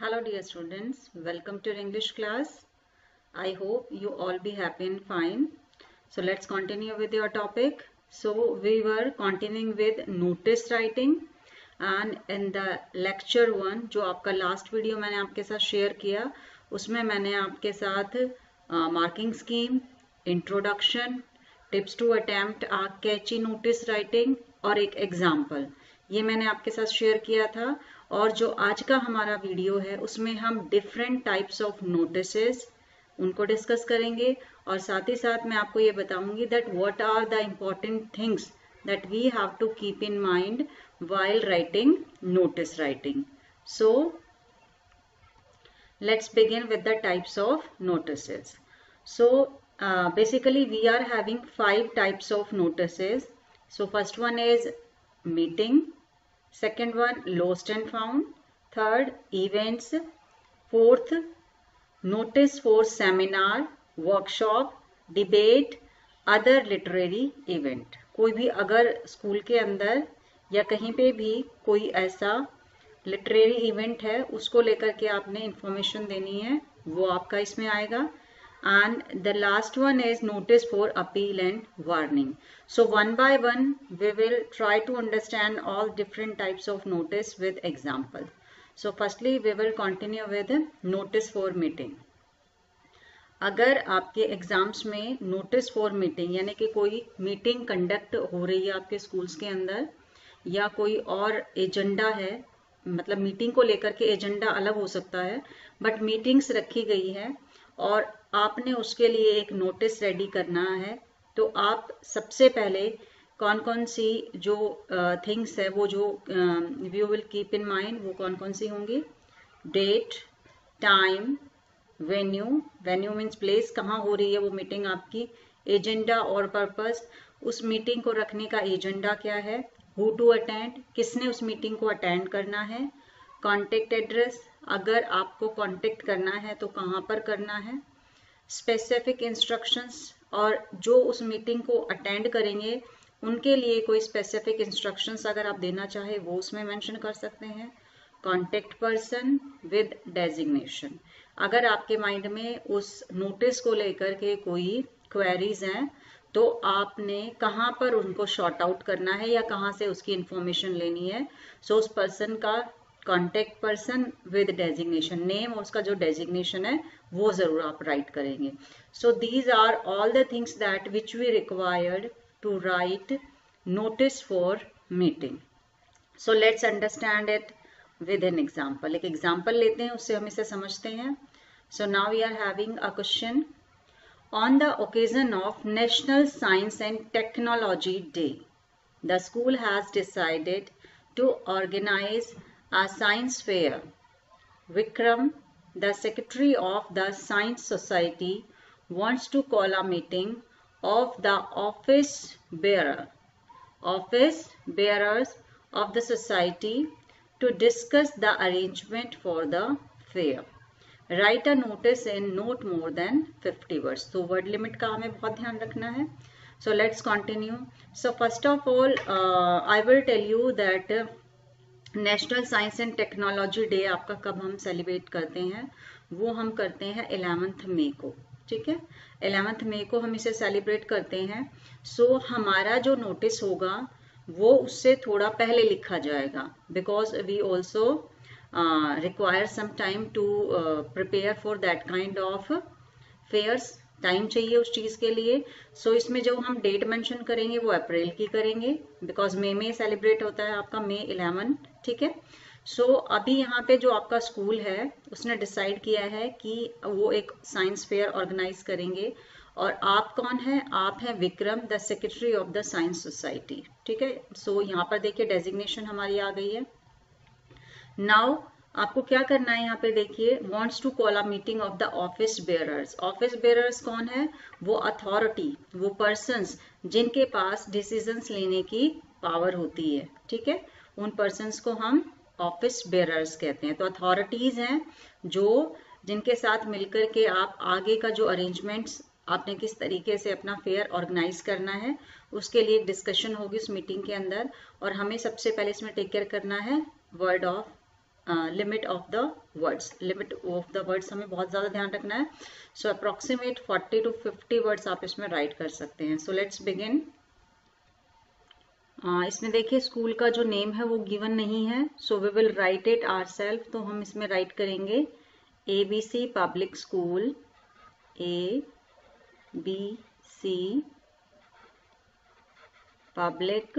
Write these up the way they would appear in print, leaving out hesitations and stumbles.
Hello dear students, welcome to your English class. I hope you all be happy and fine. So let's continue with your topic. So we were continuing with notice writing and in the lecture 1 जो आपका last video मैंने आपके साथ share किया उसमें मैंने आपके साथ marking scheme, introduction, tips to attempt a catchy notice writing और एक example ये मैंने आपके साथ शेयर किया था। और जो आज का हमारा वीडियो है उसमें हम डिफरेंट टाइप्स ऑफ नोटिसेस उनको डिस्कस करेंगे और साथ ही साथ मैं आपको ये बताऊंगी that what are the important things that we have to keep in mind while writing notice writing. So let's begin with the types of notices. So basically we are having 5 types of notices. So first one is meeting, second one lost and found, third events, fourth notice for seminar, workshop, debate, other literary event. कोई भी अगर school के अंदर या कहीं पे भी कोई ऐसा लिटरेरी इवेंट है उसको लेकर के आपने इंफॉर्मेशन देनी है वो आपका इसमें आएगा. And the last one is notice for appeal and warning. So one by one we will try to understand all different types of notice with example. So firstly we will continue with notice for meeting. अगर आपके exams में notice for meeting यानी कि कोई meeting conduct हो रही है आपके स्कूल्स के अंदर या कोई और एजेंडा है, मतलब मीटिंग को लेकर के एजेंडा अलग हो सकता है बट मीटिंग्स रखी गई है और आपने उसके लिए एक नोटिस रेडी करना है, तो आप सबसे पहले कौन कौन सी जो थिंग्स है वो जो you will keep in mind वो कौन कौन सी होंगी. Date, time, venue, venue means place, कहाँ हो रही है वो मीटिंग आपकी, एजेंडा और पर्पस, उस मीटिंग को रखने का एजेंडा क्या है, हु टू अटेंड, किसने उस मीटिंग को अटेंड करना है, कॉन्टेक्ट एड्रेस, अगर आपको कॉन्टेक्ट करना है तो कहाँ पर करना है, स्पेसिफिक इंस्ट्रक्शंस, और जो उस मीटिंग को अटेंड करेंगे उनके लिए कोई स्पेसिफिक इंस्ट्रक्शंस अगर आप देना चाहे वो उसमें मेंशन कर सकते हैं, कॉन्टेक्ट पर्सन विद डेजिग्नेशन, अगर आपके माइंड में उस नोटिस को लेकर के कोई क्वेरीज हैं तो आपने कहाँ पर उनको शॉर्ट आउट करना है या कहाँ से उसकी इंफॉर्मेशन लेनी है. सो उस पर्सन का contact person with designation, name और उसका जो डेजिग्नेशन है वो जरूर आप राइट करेंगे. So these are all the things that which we required to write notice for meeting. So let's understand it with an example. एक एग्जाम्पल लेते हैं उससे हम इसे समझते हैं. So now we are having a question. On the occasion of National Science and Technology Day, the school has decided to organize a science fair. Vikram, the secretary of the Science Society, wants to call a meeting of the office bearers of the society to discuss the arrangement for the fair. Write a notice in not more than 50 words. तो word limit का हमें बहुत ध्यान रखना है. So let's continue. So first of all I will tell you that national science and technology day आपका कब हम सेलिब्रेट करते हैं, वो हम करते हैं 11 मई को. ठीक है, 11 मई को हम इसे सेलिब्रेट करते हैं. सो हमारा जो नोटिस होगा वो उससे थोड़ा पहले लिखा जाएगा because we also require some time to prepare for that kind of fairs. Time चाहिए उस चीज के लिए. सो इसमें जो हम डेट मेंशन करेंगे वो अप्रैल की करेंगे बिकॉज मई में सेलिब्रेट होता है आपका मई 11. ठीक है. सो अभी यहाँ पे जो आपका स्कूल है उसने डिसाइड किया है कि वो एक साइंस फेयर ऑर्गेनाइज करेंगे और आप कौन है, आप हैं Vikram, the secretary of the science society. ठीक है. सो यहाँ पर देखिए डेजिग्नेशन हमारी आ गई है. नाउ आपको क्या करना है, यहाँ पे देखिए wants to call a meeting of the office bearers. Office bearers कौन है, वो अथॉरिटी, वो पर्सन्स जिनके पास डिसीजंस लेने की पावर होती है. ठीक है, उन पर्सन्स को हम ऑफिस बेयरर्स कहते हैं. तो अथॉरिटीज हैं जो जिनके साथ मिलकर के आप आगे का जो अरेंजमेंट्स आपने किस तरीके से अपना फेयर ऑर्गेनाइज करना है उसके लिए एक डिस्कशन होगी उस मीटिंग के अंदर. और हमें सबसे पहले इसमें टेक केयर करना है word of limit of the words, limit of the words हमें बहुत ज़्यादा ध्यान रखना है. सो अप्रॉक्सीमेट 40 to 50 वर्ड्स आप इसमें राइट कर सकते हैं. सो लेट्स बिगिन. इसमें देखिए स्कूल का जो नेम है वो गिवन नहीं है, so we will write it ourselves. तो हम इसमें राइट करेंगे ABC public school, ABC public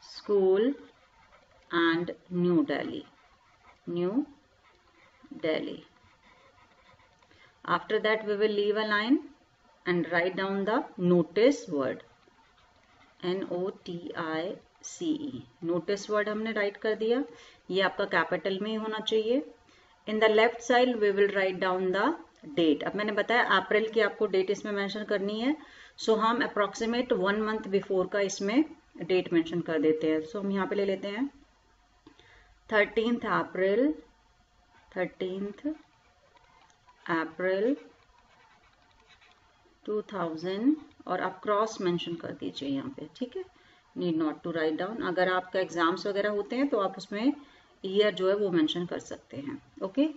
school and New Delhi. After that we will leave a line and write down the notice word, NOTICE. notice word हमने right कर दिया. ये आपका capital में ही होना चाहिए. In the left side we will write down the date. अब मैंने बताया अप्रैल की आपको डेट इसमें मेंशन करनी है. सो हम अप्रोक्सीमेट 1 मंथ बिफोर का इसमें डेट मेंशन कर देते हैं. सो हम यहाँ पे ले लेते हैं 13th अप्रैल 2000 और आप क्रॉस मेंशन कर दीजिए यहाँ पे. ठीक है, need not to write down. अगर आपका एग्जाम्स वगैरह होते हैं तो आप उसमें ईयर जो है वो मेंशन कर सकते हैं. Okay,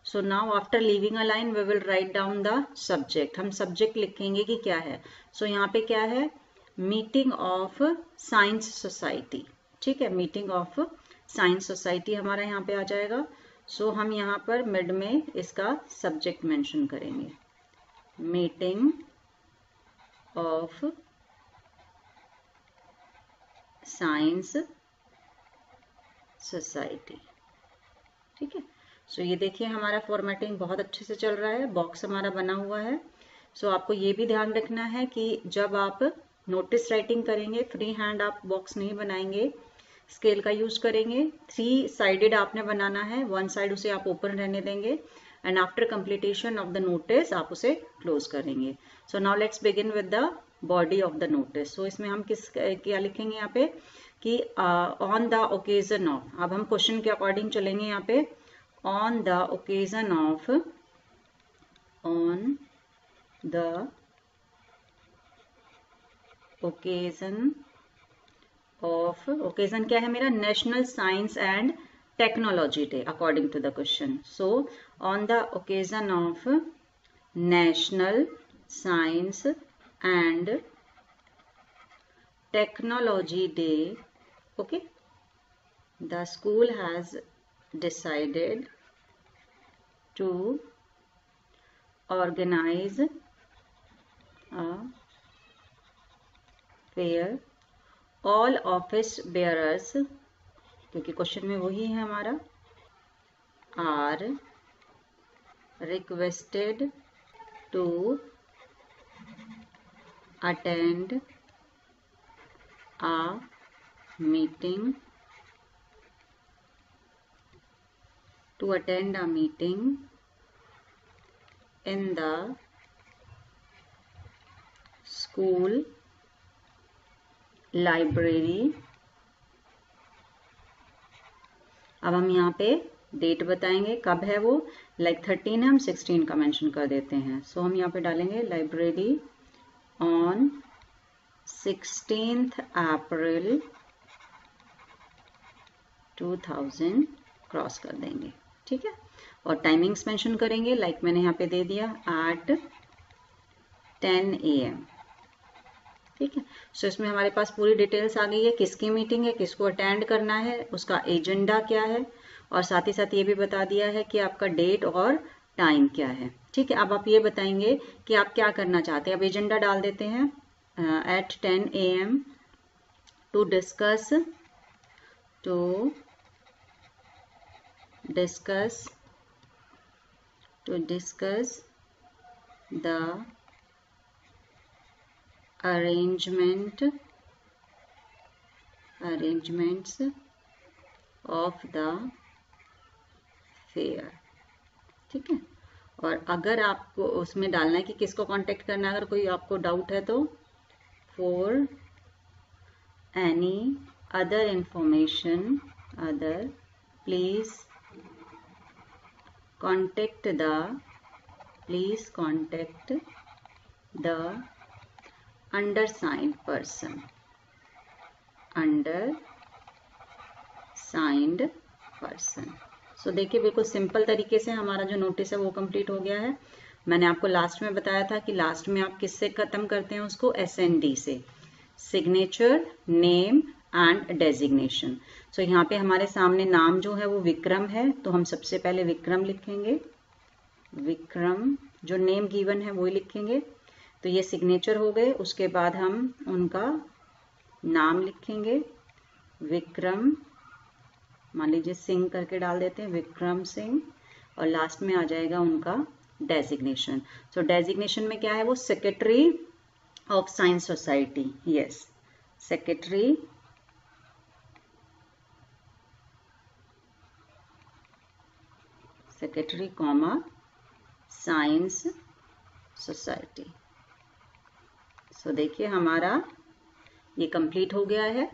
so now after leaving a line we will write down the subject. हम सब्जेक्ट लिखेंगे कि क्या है. सो यहाँ पे क्या है, मीटिंग ऑफ साइंस सोसाइटी. ठीक है, मीटिंग ऑफ साइंस सोसाइटी हमारा यहाँ पे आ जाएगा. सो हम यहाँ पर मिड में इसका सब्जेक्ट मेंशन करेंगे, मीटिंग ऑफ साइंस सोसाइटी. ठीक है, सो ये देखिए हमारा फॉर्मेटिंग बहुत अच्छे से चल रहा है, बॉक्स हमारा बना हुआ है. सो आपको ये भी ध्यान रखना है कि जब आप नोटिस राइटिंग करेंगे फ्री हैंड आप बॉक्स नहीं बनाएंगे, स्केल का यूज करेंगे. 3 साइडेड आपने बनाना है, 1 साइड उसे आप ओपन रहने देंगे and after completion of the notice आप उसे क्लोज करेंगे. So now let's begin with the body of the notice. So इसमें हम क्या लिखेंगे यहाँ पे कि ऑन द ओकेजन ऑफ. अब हम क्वेश्चन के अकॉर्डिंग चलेंगे यहाँ पे. On the occasion of, on the occasion of, occasion क्या है मेरा, national science and technology day according to the question. So on the occasion of national science and technology day, okay, the school has decided to organize a fair. All office bearers, क्योंकि question में वही है हमारा, are requested to attend a meeting, in the school library. अब हम यहाँ पे date बताएंगे कब है वो, लाइक 13 है, हम 16 का मेंशन कर देते हैं. सो हम यहाँ पे डालेंगे library on 16th April 2000 cross कर देंगे. ठीक है, और टाइमिंग्स मेंशन करेंगे, लाइक मैंने यहाँ पे दे दिया एट 10 AM. ठीक है, सो इसमें हमारे पास पूरी डिटेल्स आ गई है, किसकी मीटिंग है, किसको अटेंड करना है, उसका एजेंडा क्या है, और साथ ही साथ ये भी बता दिया है कि आपका डेट और टाइम क्या है. ठीक है, अब आप ये बताएंगे कि आप क्या करना चाहते हैं. अब एजेंडा डाल देते हैं at 10 AM to discuss the arrangements of the fair. ठीक है, और अगर आपको उसमें डालना है कि किसको कांटेक्ट करना है, अगर कोई आपको डाउट है तो for any other information please contact the undersigned person. Person. So देखिए बिल्कुल सिंपल तरीके से हमारा जो नोटिस है वो कंप्लीट हो गया है। मैंने आपको लास्ट में बताया था कि लास्ट में आप किससे खत्म करते हैं उसको, SND से, सिग्नेचर, नेम एंड डेजिग्नेशन। सो यहाँ पे हमारे सामने नाम जो है वो विक्रम है, तो हम सबसे पहले विक्रम लिखेंगे, विक्रम। जो नेम गिवन है वही लिखेंगे। तो ये सिग्नेचर हो गए। उसके बाद हम उनका नाम लिखेंगे, विक्रम, मान लीजिए सिंह करके डाल देते हैं, विक्रम सिंह। और लास्ट में आ जाएगा उनका डेजिग्नेशन। सो डेजिग्नेशन में क्या है वो, secretary of science society. Yes, secretary comma science society. So देखिए हमारा ये कंप्लीट हो गया है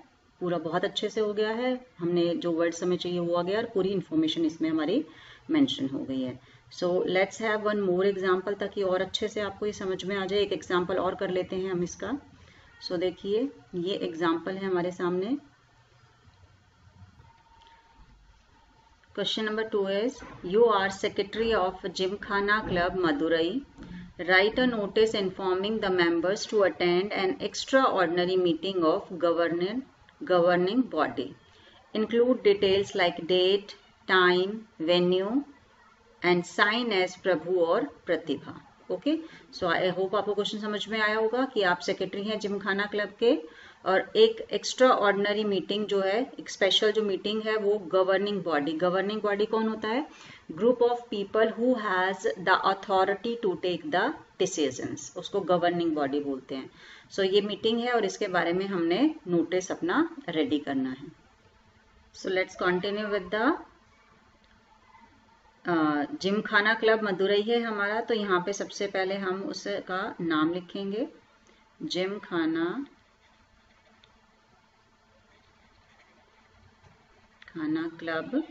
पूरा, बहुत अच्छे से हो गया है। हमने जो वर्ड हमें चाहिए वो आ गया और पूरी इंफॉर्मेशन इसमें हमारी मेंशन हो गई है। So let's have one more example, ताकि और अच्छे से आपको ये समझ में आ जाए। एक एग्जांपल और कर लेते हैं हम इसका। सो देखिए ये एग्जांपल है हमारे सामने। Question number 2 is, you are secretary of Gymkhana Club Madurai. Write a notice informing the members to attend an extraordinary meeting of governing body. Include details like date, time, venue and sign as Prabhu और प्रतिभा। Okay, so I hope आपको question समझ में आया होगा कि आप secretary हैं Gymkhana club के, और एक एक्स्ट्रा ऑर्डिनरी मीटिंग जो है, एक स्पेशल जो मीटिंग है वो गवर्निंग बॉडी कौन होता है, group of people who has the authority to take the decisions, उसको गवर्निंग बॉडी बोलते हैं। सो ये मीटिंग है और इसके बारे में हमने नोटिस अपना रेडी करना है। So let's continue with the Gymkhana club Madurai है हमारा। तो यहाँ पे सबसे पहले हम उसका नाम लिखेंगे, जिमखाना क्लब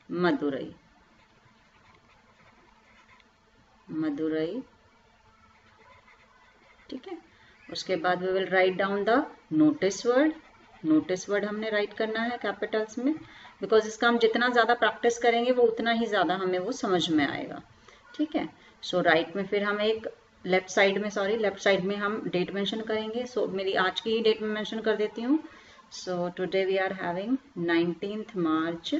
मदुरई, ठीक है। उसके बाद we will write down the notice word हमने राइट करना है कैपिटल्स में, बिकॉज इसका हम जितना ज्यादा प्रैक्टिस करेंगे वो उतना ही ज्यादा हमें वो समझ में आएगा, ठीक है। सो राइट में फिर हम एक लेफ्ट साइड में हम डेट मेंशन करेंगे। सो मेरी आज की ही डेट में मेंशन कर देती हूँ। So today we are having 19th March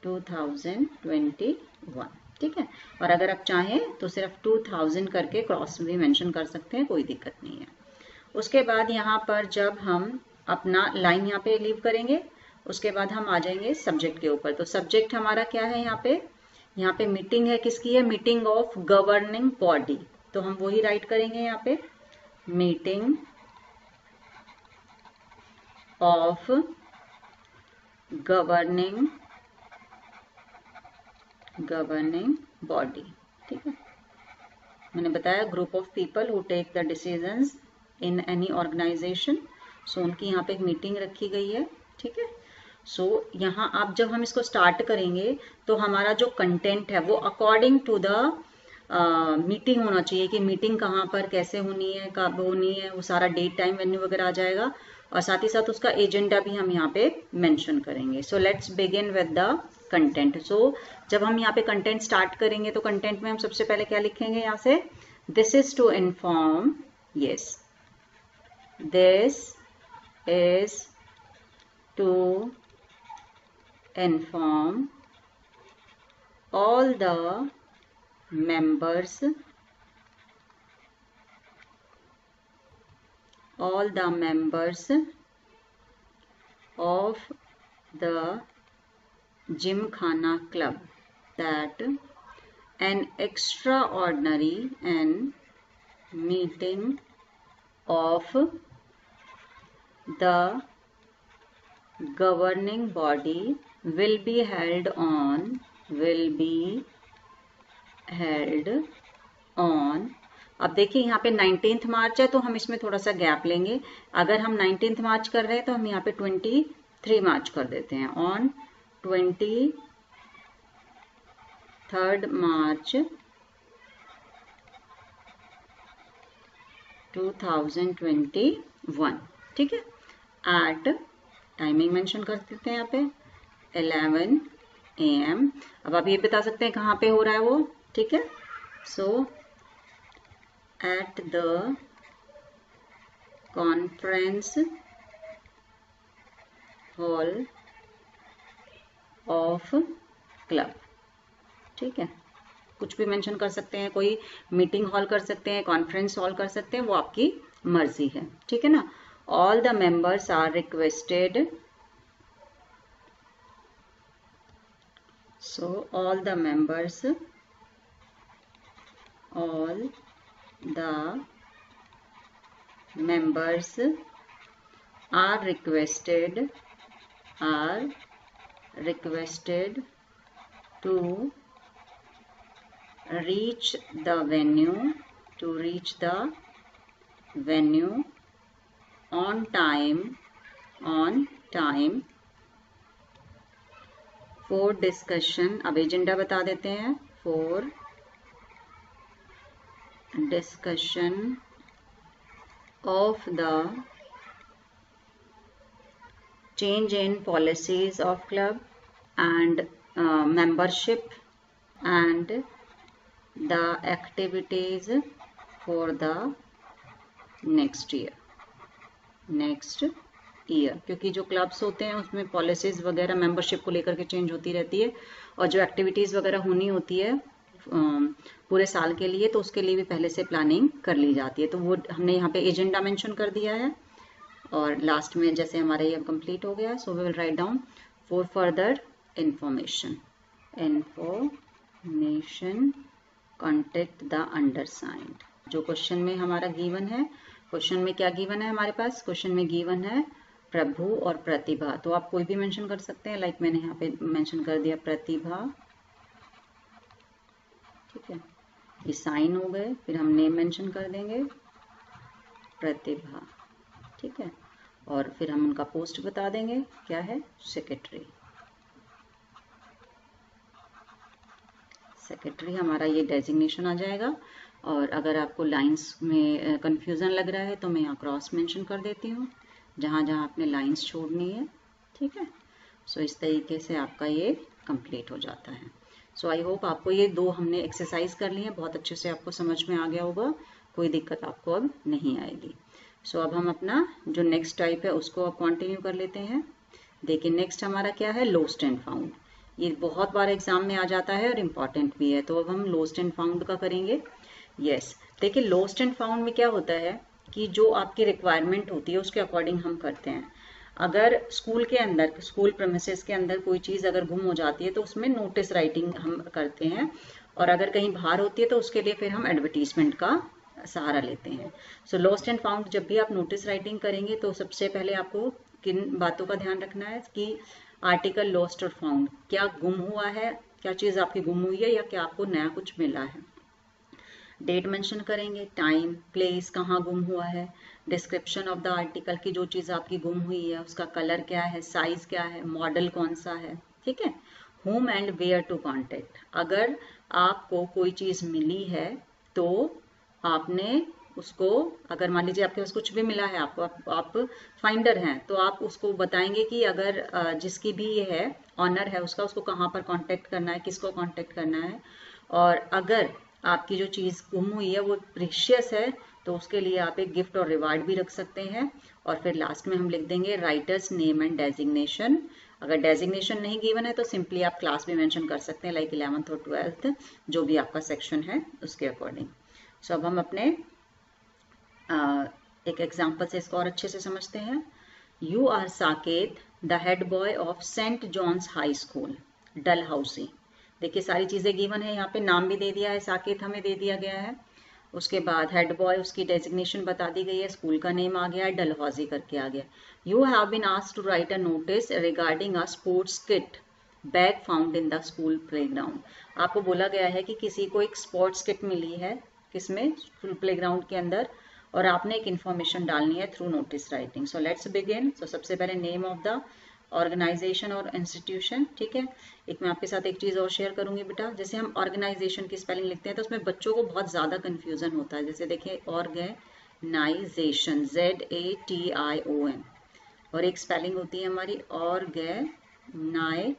2021, ठीक है। और अगर आप चाहें तो सिर्फ 2000 करके क्रॉस भी मेंशन कर सकते हैं, कोई दिक्कत नहीं है। उसके बाद यहाँ पर जब हम अपना लाइन यहाँ पे लीव करेंगे, उसके बाद हम आ जाएंगे सब्जेक्ट के ऊपर। तो सब्जेक्ट हमारा क्या है यहाँ पे मीटिंग है, किसकी है, मीटिंग ऑफ गवर्निंग बॉडी। तो हम वही राइट करेंगे यहाँ पे, मीटिंग ऑफ गवर्निंग बॉडी, ठीक है। मैंने बताया group of people who take the decisions in any organisation. So उनकी यहाँ पे एक मीटिंग रखी गई है, ठीक है। सो यहाँ आप जब हम इसको स्टार्ट करेंगे तो हमारा जो कंटेंट है वो अकॉर्डिंग टू द मीटिंग होना चाहिए, कि मीटिंग कहाँ पर कैसे होनी है, कब होनी है, वो सारा डेट टाइम वेन्यू वगैरह आ जाएगा। और साथ ही साथ उसका एजेंडा भी हम यहाँ पे मेंशन करेंगे। So let's begin with the content. So जब हम यहाँ पे कंटेंट स्टार्ट करेंगे तो कंटेंट में हम सबसे पहले क्या लिखेंगे यहाँ से, this is to inform, yes, this is to inform all the members of the Gymkhana Club that an extraordinary meeting of the governing body will be held on अब देखिए यहाँ पे 19th मार्च है तो हम इसमें थोड़ा सा गैप लेंगे। अगर हम 19th मार्च कर रहे हैं तो हम यहाँ पे 23 मार्च कर देते हैं, ऑन 23rd March 2021, ठीक है। एट, टाइमिंग मेंशन कर देते हैं यहाँ पे 11 AM। अब आप ये बता सकते हैं कहाँ पे हो रहा है वो, ठीक है। So at the conference hall of club, ठीक है। कुछ भी मेंशन कर सकते हैं, कोई मीटिंग हॉल कर सकते हैं, कॉन्फ्रेंस हॉल कर सकते हैं, वो आपकी मर्जी है, ठीक है ना। All the members are requested, so all the members are requested to reach the venue on time for discussion। अब एजेंडा बता देते हैं, for discussion of the change in policies of club and membership and the activities for the next year, क्योंकि जो clubs होते हैं उसमें policies वगैरह मेंबरशिप को लेकर के चेंज होती रहती है, और जो एक्टिविटीज़ वगैरह होनी होती है पूरे साल के लिए, तो उसके लिए भी पहले से प्लानिंग कर ली जाती है। तो वो हमने यहाँ पे एजेंडा मेंशन कर दिया है, और लास्ट में जैसे हमारा ये कंप्लीट हो गया, so we will write down for further information contact the undersigned. जो क्वेश्चन में हमारा गिवन है, क्वेश्चन में क्या गिवन है हमारे पास, क्वेश्चन में गिवन है प्रभु और प्रतिभा। तो आप कोई भी मेंशन कर सकते हैं, लाइक मैंने यहाँ पे मेंशन कर दिया प्रतिभा, ठीक है। ये साइन हो गए, फिर हम नेम मेंशन कर देंगे प्रतिभा, ठीक है। और फिर हम उनका पोस्ट बता देंगे, क्या है, सेक्रेटरी हमारा ये डेजिग्नेशन आ जाएगा। और अगर आपको लाइंस में कंफ्यूजन लग रहा है तो मैं यहाँ क्रॉस मेंशन कर देती हूँ जहाँ जहाँ आपने लाइंस छोड़नी है, ठीक है। सो इस तरीके से आपका ये कंप्लीट हो जाता है। सो आई होप आपको ये दो हमने एक्सरसाइज कर ली है, बहुत अच्छे से आपको समझ में आ गया होगा, कोई दिक्कत आपको अब नहीं आएगी। सो अब हम अपना जो नेक्स्ट टाइप है उसको अब कंटिन्यू कर लेते हैं। देखिए नेक्स्ट हमारा क्या है, लोस्ट एंड फाउंड। ये बहुत बार एग्जाम में आ जाता है और इम्पॉर्टेंट भी है, तो अब हम लोस्ट एंड फाउंड का करेंगे। यस, देखिए लोस्ट एंड फाउंड में क्या होता है कि जो आपकी रिक्वायरमेंट होती है उसके अकॉर्डिंग हम करते हैं। अगर स्कूल के अंदर, स्कूल प्रेमिसेस के अंदर कोई चीज़ अगर गुम हो जाती है तो उसमें नोटिस राइटिंग हम करते हैं, और अगर कहीं बाहर होती है तो उसके लिए फिर हम एडवर्टीजमेंट का सहारा लेते हैं। सो लॉस्ट एंड फाउंड जब भी आप नोटिस राइटिंग करेंगे तो सबसे पहले आपको किन बातों का ध्यान रखना है कि आर्टिकल लॉस्ट और फाउंड, क्या गुम हुआ है, क्या चीज़ आपकी गुम हुई है या क्या आपको नया कुछ मिला है। डेट मेंशन करेंगे, टाइम, प्लेस, कहाँ गुम हुआ है, डिस्क्रिप्शन ऑफ द आर्टिकल की जो चीज़ आपकी गुम हुई है उसका कलर क्या है, साइज क्या है, मॉडल कौन सा है, ठीक है। Home and where to contact, अगर आपको कोई चीज़ मिली है तो आपने उसको, अगर मान लीजिए आपके पास कुछ भी मिला है, आपको आप फाइंडर हैं तो आप उसको बताएंगे कि अगर जिसकी भी ये है ऑनर है उसका, उसको कहाँ पर कांटेक्ट करना है, किसको कांटेक्ट करना है। और अगर आपकी जो चीज़ गुम हुई है वो प्रीशियस है तो उसके लिए आप एक गिफ्ट और रिवार्ड भी रख सकते हैं। और फिर लास्ट में हम लिख देंगे राइटर्स नेम एंड डेजिग्नेशन। अगर डेजिग्नेशन नहीं गिवन है तो सिंपली आप क्लास भी मेंशन कर सकते हैं, लाइक 11th और 12th जो भी आपका सेक्शन है उसके अकॉर्डिंग। सो अब हम अपने एक एग्जाम्पल से इसको और अच्छे से समझते हैं। You are Saket the head boy of saint John's high school Dalhousie. देखिए सारी चीज़ें गिवन है, यहाँ पे नाम भी दे दिया है, साकेत हमें दे दिया गया है, उसके बाद हेड बॉय उसकी डेजिग्नेशन बता दी गई है, स्कूल का नेम आ गया है, डलहौजी करके आ गया। You have been asked to write a notice regarding a sports kit bag found in the school playground. आपको बोला गया है कि किसी को एक स्पोर्ट्स किट मिली है, किसमें, स्कूल प्लेग्राउंड के अंदर, और आपने एक इन्फॉर्मेशन डालनी है through notice writing. So let's begin. So सबसे पहले नेम ऑफ द ऑर्गेनाइजेशन और इंस्टीट्यूशन, ठीक है। एक मैं आपके साथ एक चीज़ और शेयर करूंगी बेटा, जैसे हम ऑर्गेनाइजेशन की स्पेलिंग लिखते हैं तो उसमें बच्चों को बहुत ज़्यादा कन्फ्यूजन होता है। जैसे देखिए ऑर्गेनाइजेशन, ZATION, और एक स्पेलिंग होती है हमारी ऑर्गेनाइजेशन,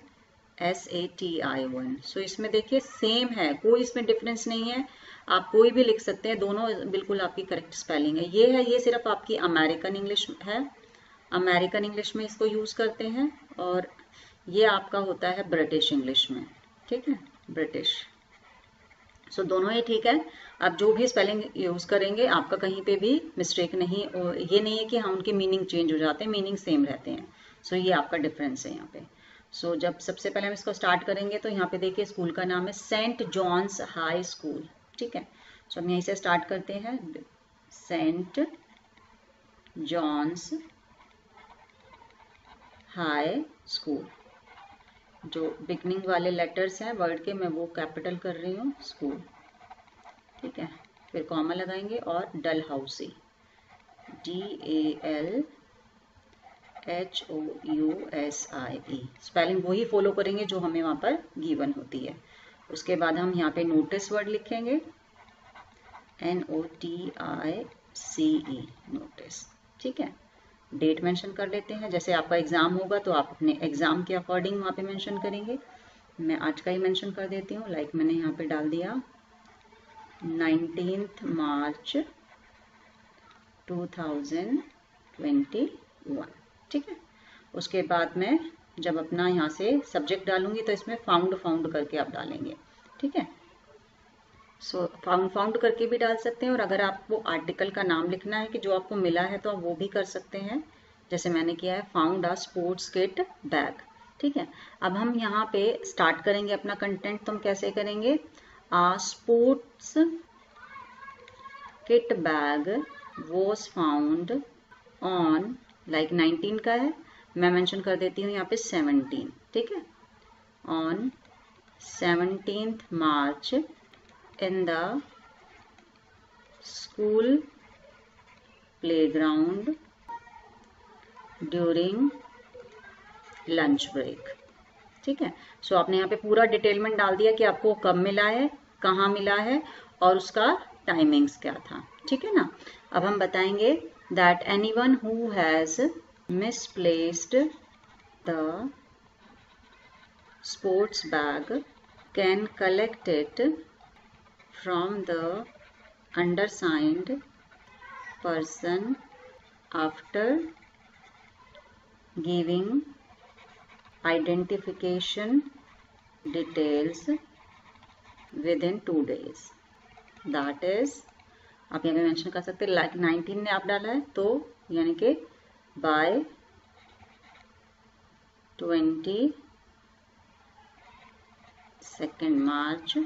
SATION। सो इसमें देखिए सेम है, कोई इसमें डिफरेंस नहीं है, आप कोई भी लिख सकते हैं, दोनों बिल्कुल आपकी करेक्ट स्पेलिंग है। ये सिर्फ आपकी अमेरिकन इंग्लिश है, अमेरिकन इंग्लिश में इसको यूज करते हैं, और ये आपका होता है ब्रिटिश इंग्लिश में, ठीक है, ब्रिटिश। सो दोनों ही ठीक है। आप जो भी स्पेलिंग यूज करेंगे आपका कहीं पे भी मिस्टेक नहीं, और ये नहीं है कि हाँ उनके मीनिंग चेंज हो जाते हैं, मीनिंग सेम रहते हैं। सो ये आपका डिफरेंस है यहाँ पे। सो जब सबसे पहले हम इसको स्टार्ट करेंगे तो यहाँ पे देखिए स्कूल का नाम है सेंट जॉन्स हाई स्कूल, ठीक है। सो हम यहीं से स्टार्ट करते हैं, सेंट जॉन्स हाई स्कूल। जो बिगनिंग वाले लेटर्स हैं वर्ड के मैं वो कैपिटल कर रही हूँ, स्कूल, ठीक है। फिर कॉमा लगाएंगे और डलहौसी, DALHOUSIE, स्पेलिंग वही फॉलो करेंगे जो हमें वहां पर गिवन होती है। उसके बाद हम यहाँ पे नोटिस वर्ड लिखेंगे, NOTICE, नोटिस, ठीक है। डेट मेंशन कर लेते हैं, जैसे आपका एग्जाम होगा तो आप अपने एग्जाम के अकॉर्डिंग वहां पे मेंशन करेंगे। मैं आज का ही मेंशन कर देती हूँ, लाइक मैंने यहाँ पे डाल दिया 19 मार्च 2021, ठीक है। उसके बाद मैं जब अपना यहाँ से सब्जेक्ट डालूंगी तो इसमें फाउंड करके आप डालेंगे, ठीक है। सो फाउंड करके भी डाल सकते हैं, और अगर आपको आर्टिकल का नाम लिखना है कि जो आपको मिला है तो आप वो भी कर सकते हैं, जैसे मैंने किया है found a sports kit bag, ठीक है। अब हम यहाँ पे स्टार्ट करेंगे अपना कंटेंट, तो हम कैसे करेंगे, sports kit bag was found on, like 19 का है, मैं मेंशन कर देती हूँ यहाँ पे 17, ठीक है, on 17th March in the school playground during lunch break, ठीक है। सो आपने यहाँ पे पूरा डिटेलमेंट डाल दिया कि आपको कब मिला है, कहाँ मिला है, और उसका टाइमिंग्स क्या था, ठीक है ना। अब हम बताएंगे that anyone who has misplaced the sports bag can collect it from the undersigned person after giving identification details within 2 days, that is, आप यहाँ पे मेंशन कर सकते हैं, लाइक 19 ने आप डाला है तो यानी कि बाय 22 मार्च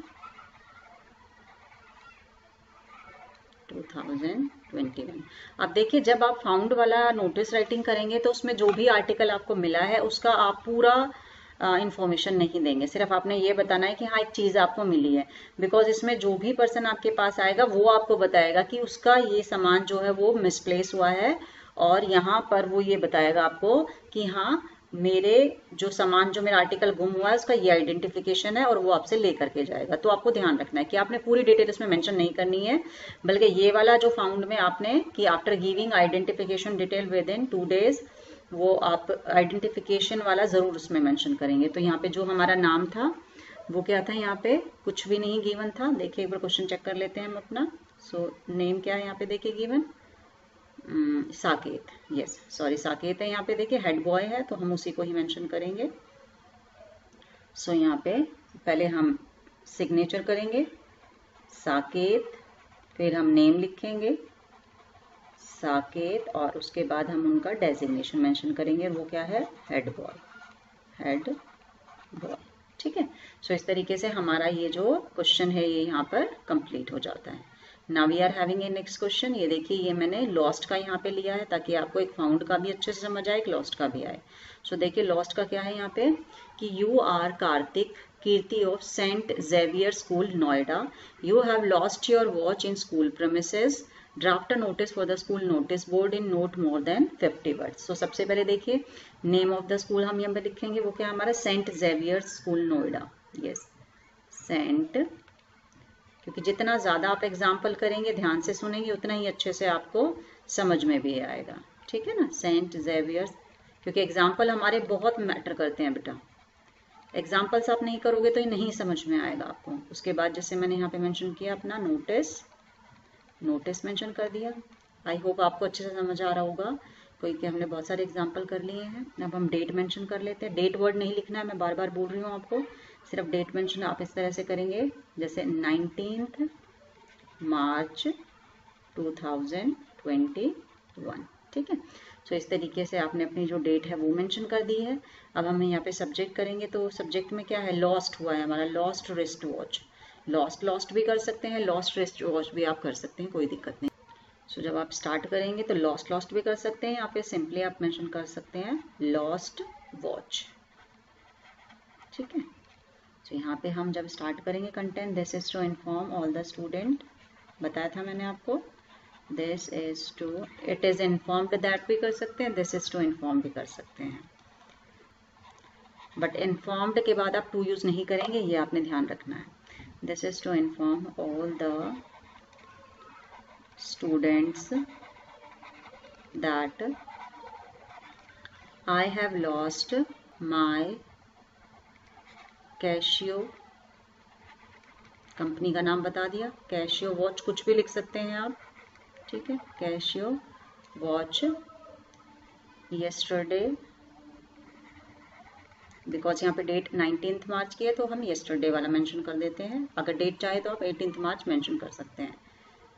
2021। अब देखिए जब आप फाउंड वाला नोटिस राइटिंग करेंगे तो उसमें जो भी आर्टिकल आपको मिला है उसका आप पूरा इंफॉर्मेशन नहीं देंगे, सिर्फ आपने ये बताना है कि हाँ एक चीज आपको मिली है, बिकॉज इसमें जो भी पर्सन आपके पास आएगा वो आपको बताएगा कि उसका ये सामान जो है वो मिसप्लेस हुआ है, और यहाँ पर वो ये बताएगा आपको कि हाँ मेरे जो सामान, जो मेरा आर्टिकल गुम हुआ है उसका ये आइडेंटिफिकेशन है, और वो आपसे ले करके जाएगा। तो आपको ध्यान रखना है कि आपने पूरी डिटेल इसमें मेंशन नहीं करनी है, बल्कि ये वाला जो फाउंड में आपने कि after giving identification detail with in 2 days, वो आप आइडेंटिफिकेशन वाला जरूर उसमें मेंशन करेंगे। तो यहाँ पे जो हमारा नाम था वो क्या था, यहाँ पे कुछ भी नहीं गिवन था। देखिए एक बार क्वेश्चन चेक कर लेते हैं हम अपना। सो नेम क्या है यहाँ पे, देखिए given Saket, yes sorry Saket है यहाँ पे, देखिए हेड बॉय है तो हम उसी को ही मेंशन करेंगे। सो यहाँ पे पहले हम सिग्नेचर करेंगे साकेत, फिर हम नेम लिखेंगे साकेत, और उसके बाद हम उनका डेजिग्नेशन मेंशन करेंगे, वो क्या है, हेड बॉय, हेड बॉय, ठीक है। सो इस तरीके से हमारा ये जो क्वेश्चन है ये यहाँ पर कंप्लीट हो जाता है। Now we are having a next question. ये देखिए ये मैंने लॉस्ट का यहाँ पे लिया है ताकि आपको एक फाउंड का भी अच्छे से समझ आए, एक लॉस्ट का भी आए। सो देखिए लॉस्ट का क्या है यहाँ पे कि you are Kartik Kirti of Saint Xavier school Noida, you have lost your watch in school premises, draft a notice for the school notice board in not more than 50 words. So सबसे पहले देखिए नेम ऑफ द स्कूल हम यहाँ पे लिखेंगे, वो क्या हमारा saint Xavier school Noida, yes saint, क्योंकि जितना ज्यादा आप एग्जाम्पल करेंगे, ध्यान से सुनेंगे, उतना ही अच्छे से आपको समझ में भी आएगा, ठीक है ना। सेंट जेवियर क्योंकि एग्जाम्पल हमारे बहुत मैटर करते हैं बेटा। एग्जाम्पल्स आप नहीं करोगे तो ये नहीं समझ में आएगा आपको। उसके बाद जैसे मैंने यहाँ पे मेंशन किया अपना नोटिस मेंशन कर दिया। आई होप आपको अच्छे से समझ आ रहा होगा, कोई कि हमने बहुत सारे एग्जाम्पल कर लिए हैं। अब हम डेट मेंशन कर लेते हैं। डेट वर्ड नहीं लिखना है, मैं बार बार बोल रही हूँ आपको, सिर्फ डेट मेंशन आप इस तरह से करेंगे जैसे 19 मार्च 2021, ठीक है। तो इस तरीके से आपने अपनी जो डेट है वो मेंशन कर दी है। अब हम यहाँ पे सब्जेक्ट करेंगे, तो सब्जेक्ट में क्या है, लॉस्ट हुआ है हमारा, लॉस्ट रिस्ट वॉच। लॉस्ट भी कर सकते हैं, लॉस्ट रिस्ट वॉच भी आप कर सकते हैं, कोई दिक्कत नहीं। सो जब आप स्टार्ट करेंगे तो लॉस्ट भी कर सकते हैं, यहाँ पे सिंपली आप मेंशन कर सकते हैं लॉस्ट वॉच, ठीक है। तो यहाँ पे हम जब स्टार्ट करेंगे content, this is to inform all the student, बताया था मैंने आपको, this is to, it is informed that भी कर सकते हैं, दिस इज टू इन्फॉर्म भी कर सकते हैं। बट इन्फॉर्म्ड के बाद आप टू यूज नहीं करेंगे, ये आपने ध्यान रखना है। This is to inform all the students that I have lost my Casio, company का नाम बता दिया, Casio वॉच, कुछ भी लिख सकते हैं आप, ठीक है। Casio वॉच yesterday, बिकॉज यहाँ पे डेट 19 मार्च की है तो हम yesterday वाला मेंशन कर देते हैं। अगर डेट चाहे तो आप 18 मार्च मेंशन कर सकते हैं।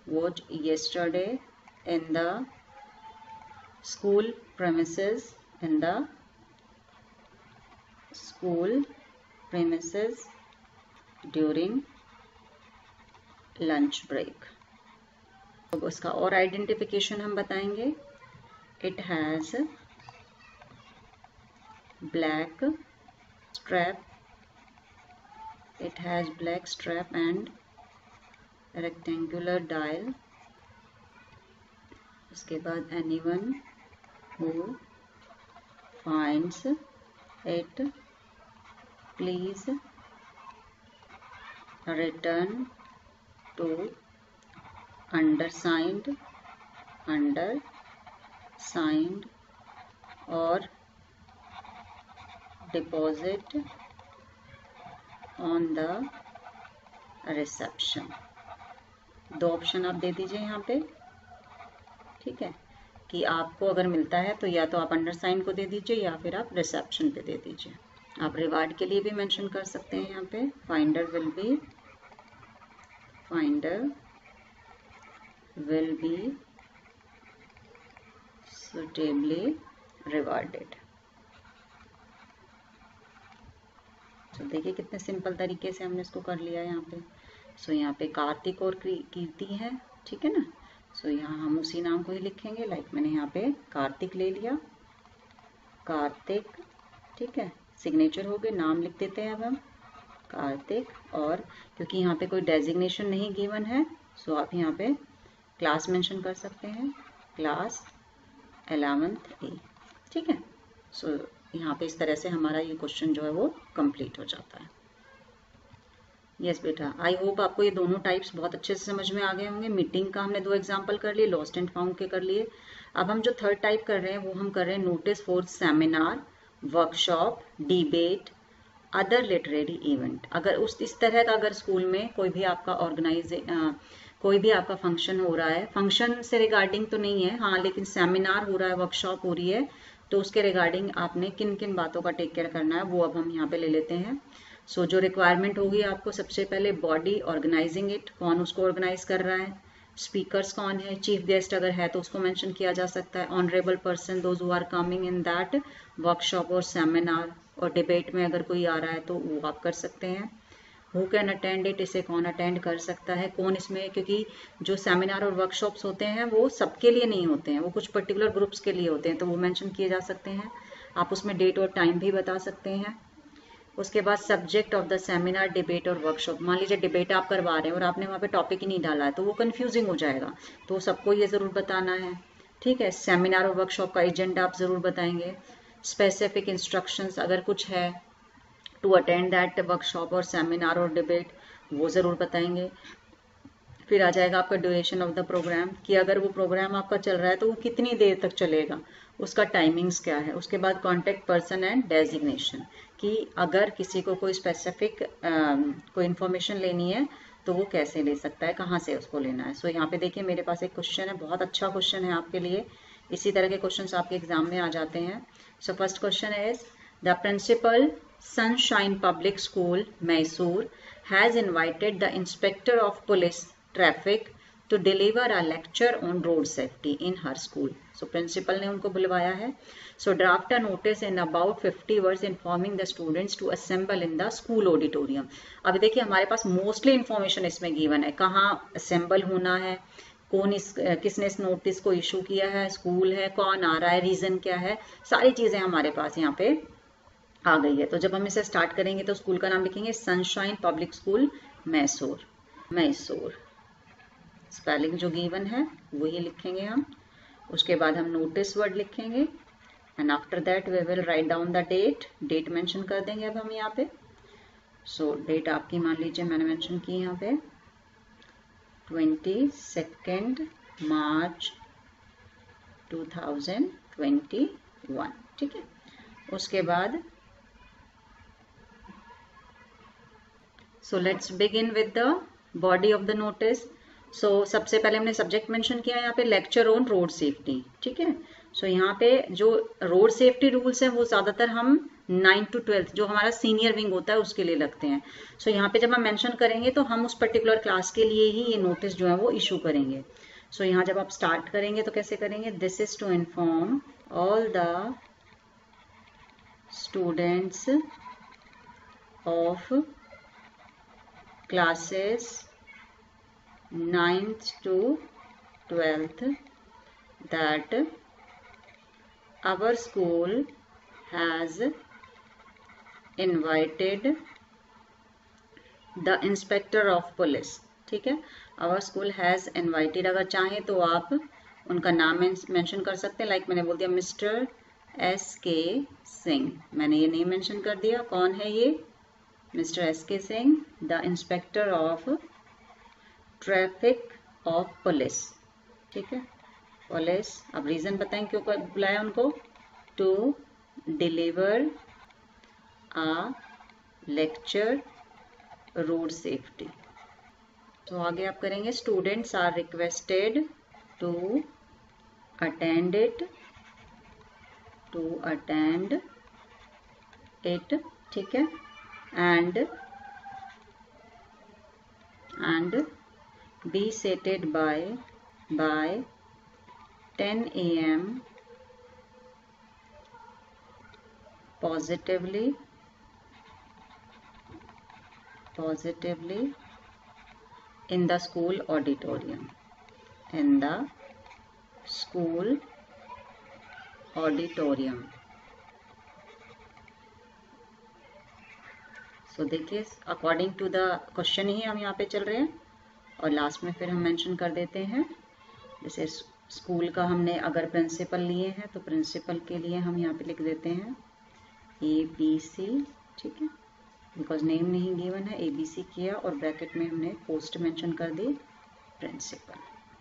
Watch yesterday in the school premises, in the school premises during lunch break। तो उसका और आइडेंटिफिकेशन हम बताएंगे, it has black strap, it has black strap and rectangular dial। उसके बाद anyone who finds it please return to undersigned or deposit on the reception। दो option आप दे दीजिए यहाँ पे, ठीक है, कि आपको अगर मिलता है तो या तो आप अंडरसाइन को दे दीजिए या फिर आप रिसेप्शन पे दे दीजिए। आप रिवार्ड के लिए भी मेंशन कर सकते हैं यहाँ पे, finder will be suitably rewarded। तो देखिए कितने सिंपल तरीके से हमने इसको कर लिया है यहाँ पे। सो यहाँ पे कार्तिक और कीर्ति है, ठीक है ना। सो यहाँ हम उसी नाम को ही लिखेंगे, लाइक मैंने यहाँ पे कार्तिक ले लिया, कार्तिक, ठीक है। सिग्नेचर हो गए, नाम लिख देते हैं अब हम कार्तिक, और क्योंकि यहाँ पे कोई डेजिग्नेशन नहीं गिवन है सो आप यहाँ पे क्लास मेंशन कर सकते हैं, क्लास 11th A, ठीक है। सो यहाँ पे इस तरह से हमारा ये क्वेश्चन जो है वो कंप्लीट हो जाता है। यस बेटा, आई होप आपको ये दोनों टाइप्स बहुत अच्छे से समझ में आ गए होंगे। मीटिंग का हमने 2 एग्जांपल कर लिए, लॉस्ट एंड फाउंड के कर लिए। अब हम जो थर्ड टाइप कर रहे हैं वो हम कर रहे हैं notice for seminar, workshop, debate, other literary event. अगर इस तरह का अगर स्कूल में कोई भी आपका फंक्शन हो रहा है, फंक्शन से रिगार्डिंग तो नहीं है, हाँ, लेकिन सेमिनार हो रहा है, वर्कशॉप हो रही है, तो उसके रिगार्डिंग आपने किन किन बातों का टेक केयर करना है वो अब हम यहाँ पे ले लेते हैं। सो जो रिक्वायरमेंट होगी आपको, सबसे पहले बॉडी ऑर्गेनाइजिंग इट, कौन उसको ऑर्गेनाइज कर रहा है, स्पीकर्स कौन है, चीफ गेस्ट अगर है तो उसको मेंशन किया जा सकता है, honourable person, those who are coming in that workshop और सेमिनार, और डिबेट में अगर कोई आ रहा है तो वो आप कर सकते हैं। हु कैन अटेंड इट, इसे कौन अटेंड कर सकता है, कौन इसमें, क्योंकि जो सेमिनार और वर्कशॉप्स होते हैं वो सबके लिए नहीं होते हैं, वो कुछ पर्टिकुलर ग्रुप्स के लिए होते हैं, तो वो मेंशन किए जा सकते हैं। आप उसमें डेट और टाइम भी बता सकते हैं। उसके बाद subject of the seminar, debate और वर्कशॉप। मान लीजिए डिबेट आप करवा रहे हैं और आपने वहाँ पे टॉपिक ही नहीं डाला है तो वो कंफ्यूजिंग हो जाएगा, तो सबको ये ज़रूर बताना है, ठीक है। सेमिनार और वर्कशॉप का एजेंडा आप ज़रूर बताएंगे। स्पेसिफिक इंस्ट्रक्शंस अगर कुछ है टू अटेंड दैट वर्कशॉप और सेमिनार और डिबेट, वो ज़रूर बताएंगे। फिर आ जाएगा आपका ड्यूरेशन ऑफ द प्रोग्राम, कि अगर वो प्रोग्राम आपका चल रहा है तो वो कितनी देर तक चलेगा, उसका टाइमिंग्स क्या है। उसके बाद कॉन्टेक्ट पर्सन एंड डेजिग्नेशन, कि अगर किसी को कोई स्पेसिफिक कोई इन्फॉर्मेशन लेनी है तो वो कैसे ले सकता है, कहाँ से उसको लेना है। सो यहाँ पे देखिए मेरे पास एक क्वेश्चन है, बहुत अच्छा क्वेश्चन है आपके लिए, इसी तरह के क्वेश्चंस आपके एग्जाम में आ जाते हैं। So first question is the principal sunshine public school Mysore has invited the inspector of police traffic to deliver a lecture on road safety in her school. So principal ने उनको बुलवाया है. So draft a notice in about 50 words informing the students to assemble in the school auditorium. अब देखिए हमारे पास mostly information इसमें given है, कहाँ असेंबल होना है, कौन किसने इस नोटिस को इशू किया है, स्कूल है, कौन आ रहा है, रीजन क्या है, सारी चीजें हमारे पास यहाँ पे आ गई है। तो जब हम इसे स्टार्ट करेंगे तो स्कूल का नाम लिखेंगे sunshine public school Mysore, Mysore spelling जो गिवन है वही लिखेंगे हम। उसके बाद हम नोटिस वर्ड लिखेंगे and after that we will write down the date, date mention कर देंगे अब हम यहाँ पे। सो डेट आपकी मान लीजिए मैंने मेंशन की यहाँ पे 22 मार्च 2021, ठीक है। उसके बाद so let's begin with the body of the notice. So सबसे पहले हमने सब्जेक्ट मेंशन किया यहाँ पे लेक्चर ऑन रोड सेफ्टी, ठीक है। सो यहाँ पे जो रोड सेफ्टी रूल्स हैं वो ज्यादातर हम 9 to 12 जो हमारा सीनियर विंग होता है उसके लिए लगते हैं। सो यहाँ पे जब हम मेंशन करेंगे तो हम उस पर्टिकुलर क्लास के लिए ही ये नोटिस जो है वो इशू करेंगे। सो यहाँ जब आप स्टार्ट करेंगे तो कैसे करेंगे, this is to inform all the students of classes 9th to 12th that our school has invited the inspector of police, ठीक है। our school has invited, अगर चाहें तो आप उनका नाम मेंशन कर सकते हैं, लाइक मैंने बोल दिया मिस्टर SK सिंह, मैंने ये नेम मेंशन कर दिया। कौन है ये, mister SK Singh, the inspector of traffic of police, ठीक है, पुलिस। अब रीजन बताएं क्यों बुलाया उनको, to deliver a lecture road safety. तो आगे आप करेंगे students are requested to attend it, ठीक है, and be seated by 10 AM positively in the school auditorium, सो देखिए अकॉर्डिंग टू द क्वेश्चन ही हम यहाँ पे चल रहे हैं और लास्ट में फिर हम मेंशन कर देते हैं। जैसे स्कूल का हमने अगर प्रिंसिपल लिए हैं तो प्रिंसिपल के लिए हम यहाँ पे लिख देते हैं ABC, ठीक है, बिकॉज नेम नहीं गिवन है, ABC किया और ब्रैकेट में हमने पोस्ट मेंशन कर दी principal.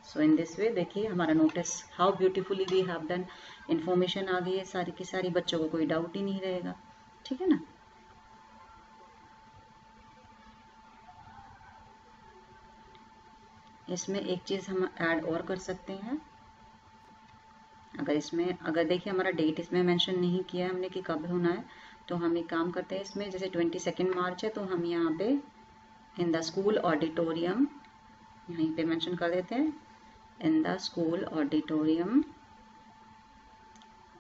So in this way देखिए हमारा notice how beautifully we have done, information आ गई है सारी की सारी, बच्चों को कोई डाउट ही नहीं रहेगा, ठीक है ना। इसमें एक चीज हम ऐड और कर सकते हैं, अगर देखिए हमारा डेट इसमें मेंशन नहीं किया है हमने कि कब होना है, तो हम एक काम करते हैं इसमें, जैसे 22 मार्च है तो हम यहाँ पे इन द स्कूल ऑडिटोरियम यहीं पे मेंशन कर देते हैं, इन द स्कूल ऑडिटोरियम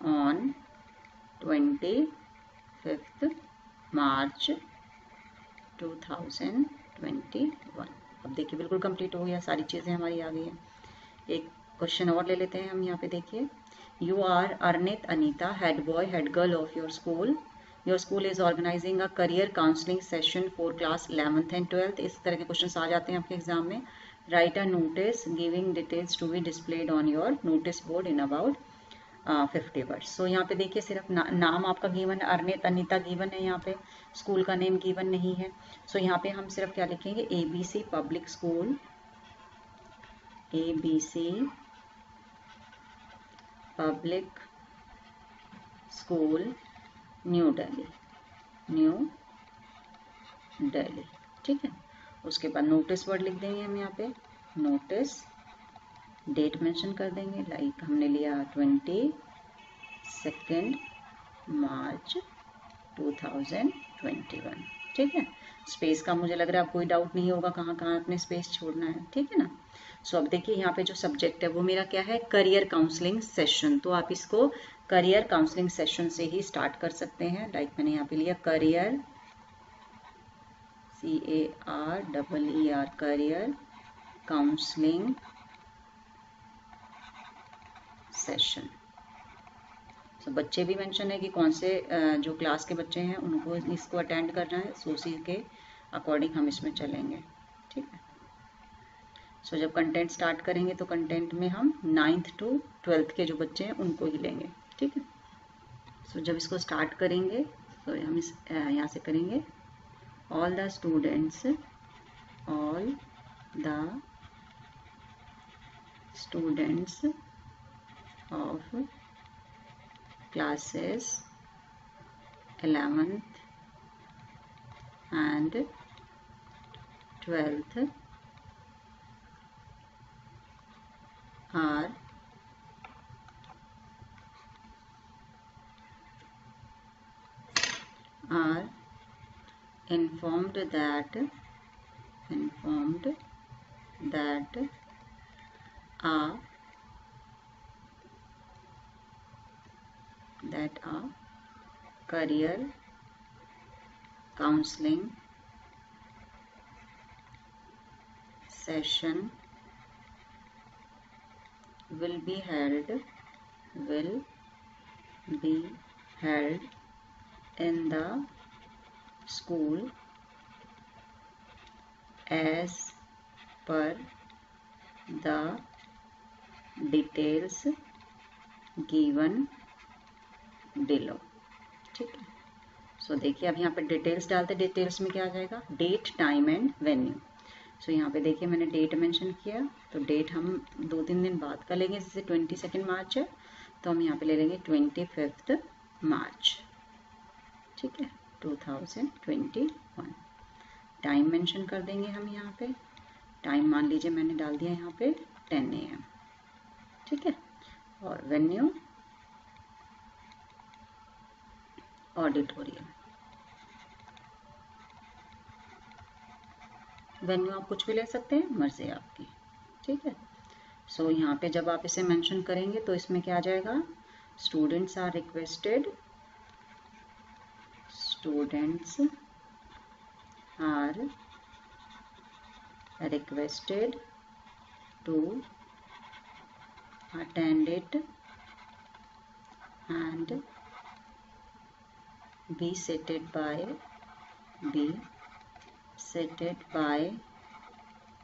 ऑन 25 मार्च 2021। अब देखिए बिल्कुल कंप्लीट हो गया, सारी चीज़ें हमारी आ गई हैं। एक क्वेश्चन और ले लेते हैं हम यहाँ पे, देखिए you are Arnit Anita, head boy head girl of your school is organizing a career counselling session for class 11th and 12th। इस तरह के क्वेश्चन आ जाते हैं आपके एग्जाम में। Write a notice giving details to be displayed on your notice board in about 50 words. So यहाँ पे देखिए सिर्फ नाम आपका गिवन है, अर्नित अनीता गिवन है, यहाँ पे स्कूल का नेम गिवन नहीं है। सो यहाँ पे हम सिर्फ क्या लिखेंगे, ABC public school ABC public school new Delhi. ठीक है, उसके बाद नोटिस वर्ड लिख देंगे हम यहाँ पे, नोटिस, डेट मेंशन कर देंगे, लाइक हमने लिया 22 मार्च 2021। ठीक है, स्पेस का मुझे लग रहा है कोई डाउट नहीं होगा कहाँ कहाँ अपने स्पेस छोड़ना है। ठीक है ना। सो अब देखिए यहाँ पे जो सब्जेक्ट है वो मेरा क्या है, करियर काउंसलिंग सेशन। तो आप इसको करियर काउंसलिंग सेशन से ही स्टार्ट कर सकते हैं। लाइक मैंने यहाँ पे लिया career, CAREER, career counselling session. तो बच्चे भी मेंशन है कि कौन से जो क्लास के बच्चे हैं उनको इसको अटेंड करना है, सो उसी के अकॉर्डिंग हम इसमें चलेंगे। ठीक है। सो जब कंटेंट स्टार्ट करेंगे तो कंटेंट में हम 9th to 12th के जो बच्चे हैं उनको ही लेंगे। ठीक है। सो जब इसको स्टार्ट करेंगे तो हम इस यहाँ से करेंगे all the students of classes 11th and 12th are informed that a career counseling session will be held in the school as per the details given below। ठीक है। सो देखिए अब यहाँ पे डिटेल्स डालते, डिटेल्स में क्या आ जाएगा, डेट, टाइम एंड वेन्यू। सो यहाँ पे देखिए मैंने डेट मेंशन किया, तो डेट हम 2-3 दिन बाद का लेंगे, जैसे 22 मार्च है तो हम यहाँ पे ले लेंगे 25 मार्च। ठीक है, 2021। टाइम मेंशन कर देंगे हम यहाँ पे, टाइम मान लीजिए मैंने डाल दिया यहाँ पे 10 AM। ठीक है, और वेन्यू ऑडिटोरियम। वेन्यू आप कुछ भी ले सकते हैं, मर्जी आपकी। ठीक है। सो यहाँ पे जब आप इसे मेंशन करेंगे तो इसमें क्या आ जाएगा, students are requested to attend it and be seated by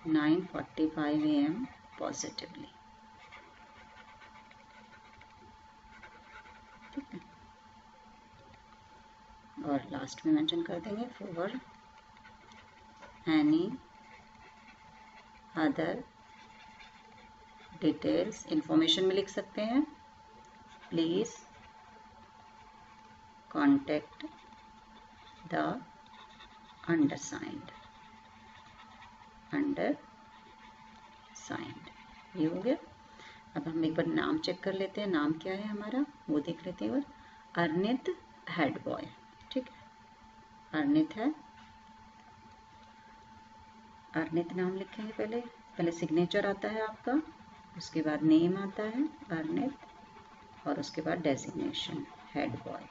9:45 AM positively। ठीक है, और लास्ट में मेंशन कर देंगे for any other details, information में लिख सकते हैं, प्लीज कॉन्टेक्ट द अंडरसाइंड। ये हो गया। अब हम एक बार नाम चेक कर लेते हैं, नाम क्या है हमारा वो देख लेते हैं। अर्नित हेड बॉय। ठीक है, अर्नित है, अर्नित नाम लिखेंगे। पहले सिग्नेचर आता है आपका, उसके बाद नेम आता है अर्नित, और उसके बाद डेजिग्नेशन हेड बॉय।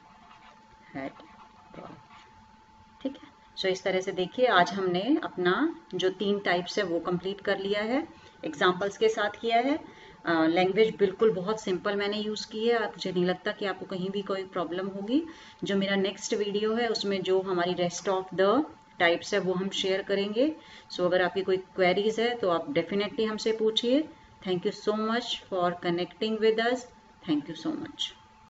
ठीक है। सो इस तरह से देखिए आज हमने अपना जो 3 टाइप्स है वो कंप्लीट कर लिया है, एग्जांपल्स के साथ किया है। लैंग्वेज बिल्कुल बहुत सिंपल मैंने यूज़ की है, मुझे नहीं लगता कि आपको कहीं भी कोई प्रॉब्लम होगी। जो मेरा नेक्स्ट वीडियो है उसमें जो हमारी रेस्ट ऑफ द टाइप्स है वो हम शेयर करेंगे। सो अगर आपकी कोई क्वेरीज है तो आप डेफिनेटली हमसे पूछिए। Thank you so much for connecting with us. Thank you so much.